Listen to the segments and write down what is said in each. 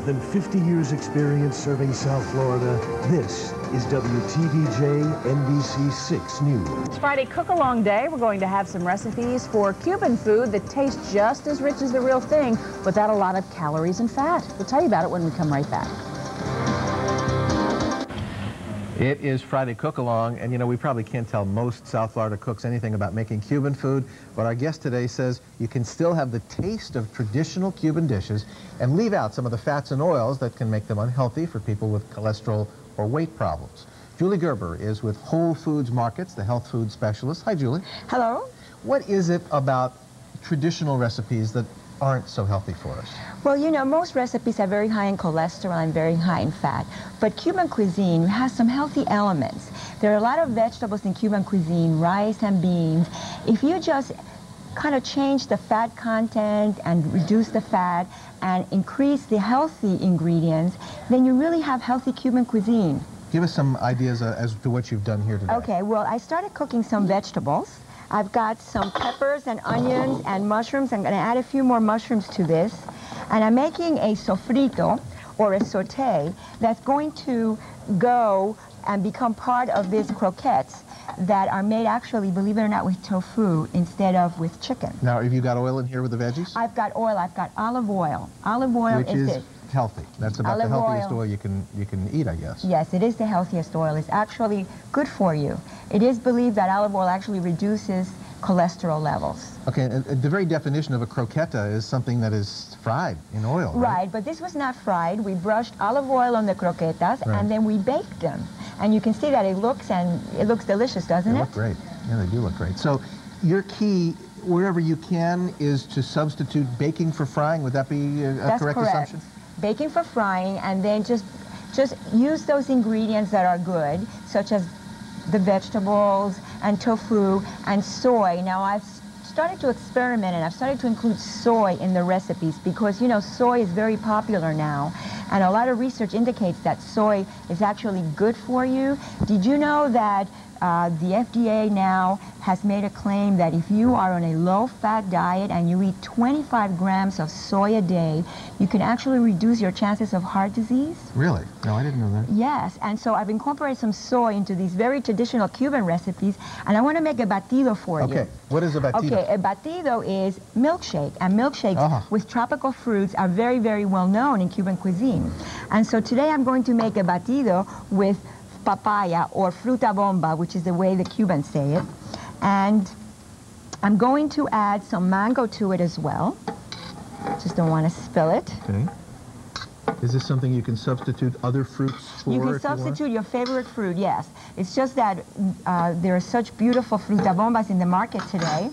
than 50 years experience serving South Florida, this is WTVJ NBC 6 News. It's Friday Cook-Along Day. We're going to have some recipes for Cuban food that tastes just as rich as the real thing without a lot of calories and fat. We'll tell you about it when we come right back. It is Friday Cook-Along, and you know, we probably can't tell most South Florida cooks anything about making Cuban food, but our guest today says you can still have the taste of traditional Cuban dishes and leave out some of the fats and oils that can make them unhealthy for people with cholesterol or weight problems. Julie Gerber is with Whole Foods Markets, the health food specialist. Hi, Julie. Hello. What is it about traditional recipes that aren't so healthy for us? Well, you know, most recipes are very high in cholesterol and very high in fat, but Cuban cuisine has some healthy elements. There are a lot of vegetables in Cuban cuisine, rice and beans. If you just kind of change the fat content and reduce the fat and increase the healthy ingredients, then you really have healthy Cuban cuisine. Give us some ideas as to what you've done here today. Okay, well, I started cooking some vegetables. I've got some peppers and onions and mushrooms. I'm going to add a few more mushrooms to this. And I'm making a sofrito, or a saute, that's going to go and become part of these croquettes that are made, actually, believe it or not, with tofu instead of with chicken. Now, have you got oil in here with the veggies? I've got oil. I've got olive oil. Olive oil is healthy. That's about the healthiest oil you can eat, I guess. Yes, it is the healthiest oil. It's actually good for you. It is believed that olive oil actually reduces cholesterol levels. Okay, and the very definition of a croqueta is something that is fried in oil, right? Right, but this was not fried. We brushed olive oil on the croquetas, and then we baked them. And you can see that it looks delicious, doesn't it? They look great. Yeah, they do look great. So your key, wherever you can, is to substitute baking for frying. Would that be a correct assumption? Baking for frying, and then just use those ingredients that are good, such as the vegetables and tofu and soy. Now, I've started to experiment, and I've started to include soy in the recipes because, you know, soy is very popular now, and a lot of research indicates that soy is actually good for you. Did you know that the FDA now has made a claim that if you are on a low-fat diet and you eat 25 grams of soy a day, you can actually reduce your chances of heart disease? Really? No, I didn't know that. Yes, and so I've incorporated some soy into these very traditional Cuban recipes, and I want to make a batido for you. Okay, what is a batido? Okay, a batido is milkshake, and milkshakes with tropical fruits are very, very well known in Cuban cuisine. And so today I'm going to make a batido with papaya, or fruta bomba, which is the way the Cubans say it. And I'm going to add some mango to it as well. Just don't want to spill it. Okay. Is this something you can substitute other fruits for? You can substitute your favorite fruit, yes. It's just that there are such beautiful fruta bombas in the market today,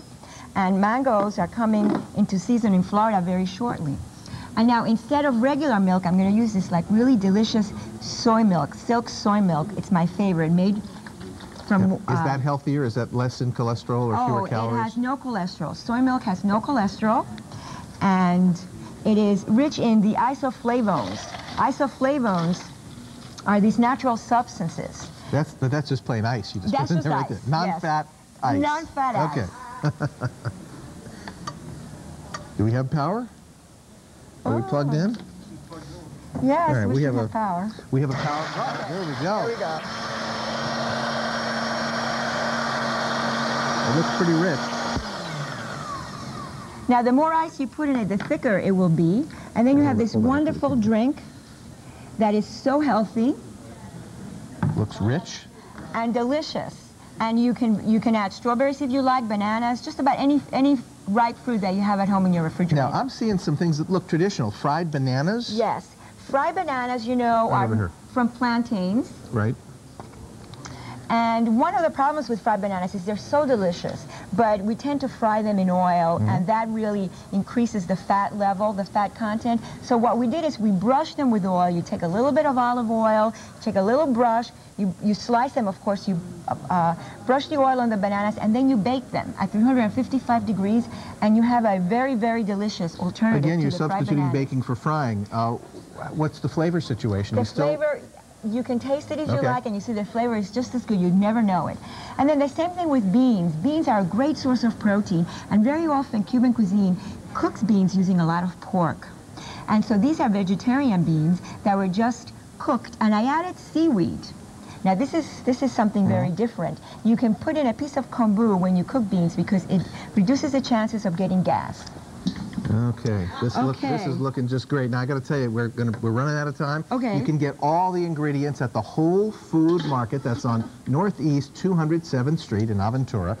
and mangoes are coming into season in Florida very shortly. And now, instead of regular milk, I'm going to use this like really delicious soy milk, silk soy milk. It's my favorite, made from... Is that healthier? Is that less in cholesterol or fewer calories? It has no cholesterol. Soy milk has no cholesterol, and it is rich in the isoflavones. Isoflavones are these natural substances. That's just plain ice. You just put in there right there. Non-fat ice. Non-fat ice. Okay. Do we have power? Are we plugged in? Yes, right, we have power. We have a power. Oh, there we go. There we go. It looks pretty rich. Now, the more ice you put in it, the thicker it will be. And then you have this wonderful drink that is so healthy. Looks rich. And delicious. And you can add strawberries if you like, bananas, just about any ripe fruit that you have at home in your refrigerator. Now, I'm seeing some things that look traditional. Fried bananas? Yes. Fried bananas, you know, are from plantains. Right. And one of the problems with fried bananas is they're so delicious, but we tend to fry them in oil, and that really increases the fat level, the fat content. So what we did is we brushed them with oil. You take a little bit of olive oil, take a little brush, you slice them, of course, you brush the oil on the bananas, and then you bake them at 355 degrees, and you have a very, very delicious alternative to the fried bananas. Again, you're substituting baking for frying. What's the flavor situation? The flavor, you can taste it if you like, and you see the flavor is just as good. You'd never know it. And then the same thing with beans. Beans are a great source of protein, and very often Cuban cuisine cooks beans using a lot of pork. And so these are vegetarian beans that were just cooked, and I added seaweed. Now this is something very different. You can put in a piece of kombu when you cook beans because it reduces the chances of getting gas. Okay, this is looking just great. Now I got to tell you, we're running out of time. Okay. You can get all the ingredients at the Whole Food Market. That's on Northeast 207th Street in Aventura.